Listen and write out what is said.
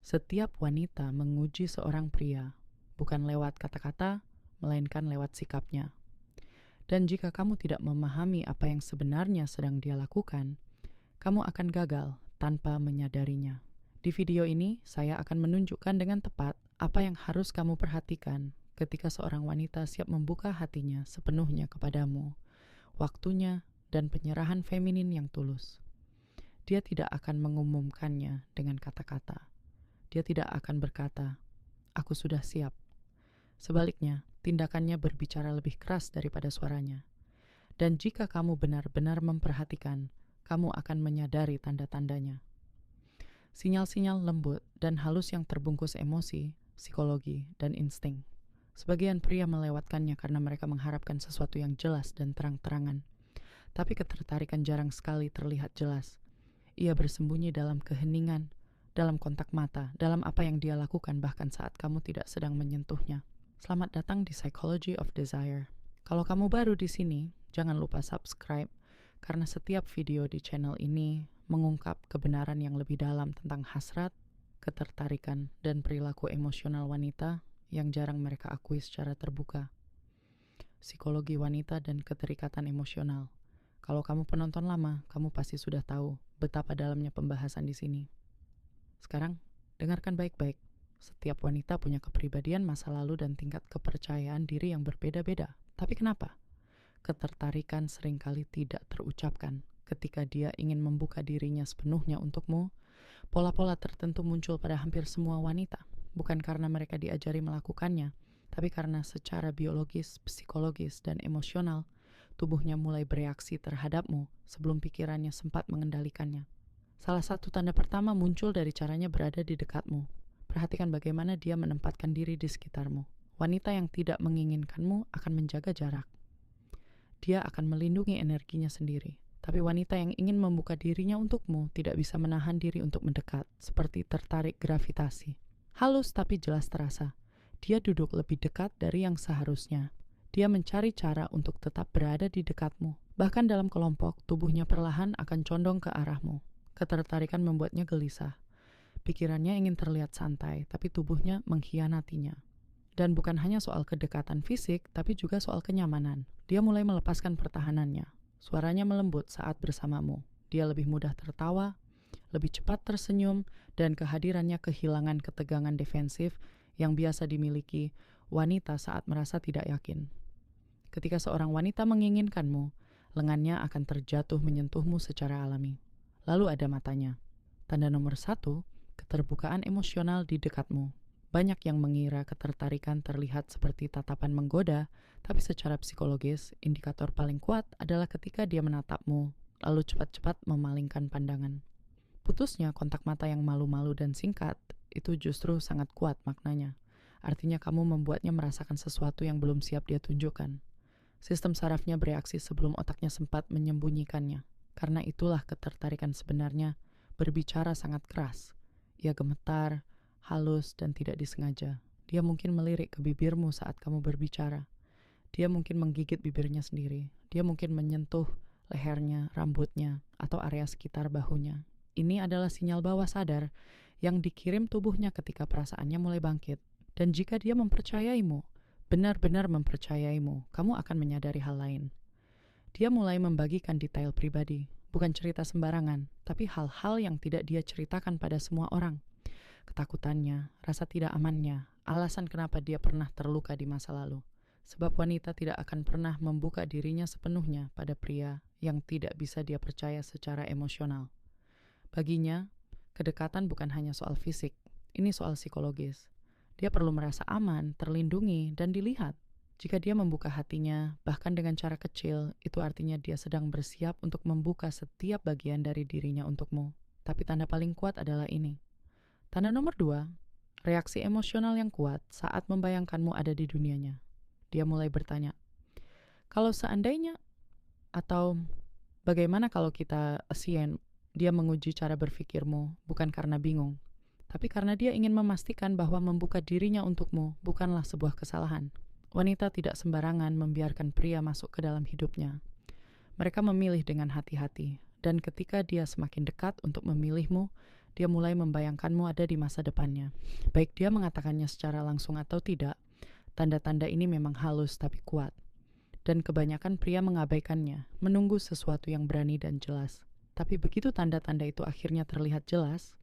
Setiap wanita menguji seorang pria, bukan lewat kata-kata, melainkan lewat sikapnya. Dan jika kamu tidak memahami apa yang sebenarnya sedang dia lakukan, kamu akan gagal tanpa menyadarinya. Di video ini, saya akan menunjukkan dengan tepat apa yang harus kamu perhatikan ketika seorang wanita siap membuka hatinya sepenuhnya kepadamu, waktunya, dan penyerahan feminin yang tulus. Dia tidak akan mengumumkannya dengan kata-kata. Dia tidak akan berkata, "Aku sudah siap." Sebaliknya, tindakannya berbicara lebih keras daripada suaranya. Dan jika kamu benar-benar memperhatikan, kamu akan menyadari tanda-tandanya. Sinyal-sinyal lembut dan halus yang terbungkus emosi, psikologi, dan insting. Sebagian pria melewatkannya karena mereka mengharapkan sesuatu yang jelas dan terang-terangan. Tapi ketertarikan jarang sekali terlihat jelas. Ia bersembunyi dalam keheningan, dalam kontak mata, dalam apa yang dia lakukan bahkan saat kamu tidak sedang menyentuhnya. Selamat datang di Psychology of Desire. Kalau kamu baru di sini, jangan lupa subscribe karena setiap video di channel ini mengungkap kebenaran yang lebih dalam tentang hasrat, ketertarikan, dan perilaku emosional wanita yang jarang mereka akui secara terbuka. Psikologi wanita dan keterikatan emosional. Kalau kamu penonton lama, kamu pasti sudah tahu betapa dalamnya pembahasan di sini. Sekarang, dengarkan baik-baik. Setiap wanita punya kepribadian, masa lalu, dan tingkat kepercayaan diri yang berbeda-beda. Tapi kenapa? Ketertarikan seringkali tidak terucapkan. Ketika dia ingin membuka dirinya sepenuhnya untukmu, pola-pola tertentu muncul pada hampir semua wanita. Bukan karena mereka diajari melakukannya, tapi karena secara biologis, psikologis, dan emosional, tubuhnya mulai bereaksi terhadapmu sebelum pikirannya sempat mengendalikannya. Salah satu tanda pertama muncul dari caranya berada di dekatmu. Perhatikan bagaimana dia menempatkan diri di sekitarmu. Wanita yang tidak menginginkanmu akan menjaga jarak. Dia akan melindungi energinya sendiri. Tapi wanita yang ingin membuka dirinya untukmu tidak bisa menahan diri untuk mendekat, seperti tertarik gravitasi. Halus tapi jelas terasa. Dia duduk lebih dekat dari yang seharusnya. Dia mencari cara untuk tetap berada di dekatmu. Bahkan dalam kelompok, tubuhnya perlahan akan condong ke arahmu. Ketertarikan membuatnya gelisah. Pikirannya ingin terlihat santai, tapi tubuhnya mengkhianatinya. Dan bukan hanya soal kedekatan fisik, tapi juga soal kenyamanan. Dia mulai melepaskan pertahanannya. Suaranya melembut saat bersamamu. Dia lebih mudah tertawa, lebih cepat tersenyum, dan kehadirannya kehilangan ketegangan defensif yang biasa dimiliki wanita saat merasa tidak yakin. Ketika seorang wanita menginginkanmu, lengannya akan terjatuh menyentuhmu secara alami. Lalu ada matanya. Tanda nomor 1, keterbukaan emosional di dekatmu. Banyak yang mengira ketertarikan terlihat seperti tatapan menggoda, tapi secara psikologis, indikator paling kuat adalah ketika dia menatapmu, lalu cepat-cepat memalingkan pandangan. Putusnya kontak mata yang malu-malu dan singkat, itu justru sangat kuat maknanya. Artinya kamu membuatnya merasakan sesuatu yang belum siap dia tunjukkan. Sistem sarafnya bereaksi sebelum otaknya sempat menyembunyikannya. Karena itulah ketertarikan sebenarnya berbicara sangat keras. Ia gemetar, halus, dan tidak disengaja. Dia mungkin melirik ke bibirmu saat kamu berbicara. Dia mungkin menggigit bibirnya sendiri. Dia mungkin menyentuh lehernya, rambutnya, atau area sekitar bahunya. Ini adalah sinyal bawah sadar yang dikirim tubuhnya ketika perasaannya mulai bangkit. Dan jika dia mempercayaimu, benar-benar mempercayaimu, kamu akan menyadari hal lain. Dia mulai membagikan detail pribadi, bukan cerita sembarangan, tapi hal-hal yang tidak dia ceritakan pada semua orang. Ketakutannya, rasa tidak amannya, alasan kenapa dia pernah terluka di masa lalu. Sebab wanita tidak akan pernah membuka dirinya sepenuhnya pada pria yang tidak bisa dia percaya secara emosional. Baginya, kedekatan bukan hanya soal fisik, ini soal psikologis. Dia perlu merasa aman, terlindungi, dan dilihat. Jika dia membuka hatinya, bahkan dengan cara kecil, itu artinya dia sedang bersiap untuk membuka setiap bagian dari dirinya untukmu. Tapi tanda paling kuat adalah ini. Tanda nomor 2, reaksi emosional yang kuat saat membayangkanmu ada di dunianya. Dia mulai bertanya, kalau seandainya, atau bagaimana kalau kita assign. Dia menguji cara berpikirmu, bukan karena bingung, tapi karena dia ingin memastikan bahwa membuka dirinya untukmu bukanlah sebuah kesalahan. Wanita tidak sembarangan membiarkan pria masuk ke dalam hidupnya. Mereka memilih dengan hati-hati, dan ketika dia semakin dekat untuk memilihmu, dia mulai membayangkanmu ada di masa depannya. Baik dia mengatakannya secara langsung atau tidak, tanda-tanda ini memang halus tapi kuat. Dan kebanyakan pria mengabaikannya, menunggu sesuatu yang berani dan jelas. Tapi begitu tanda-tanda itu akhirnya terlihat jelas,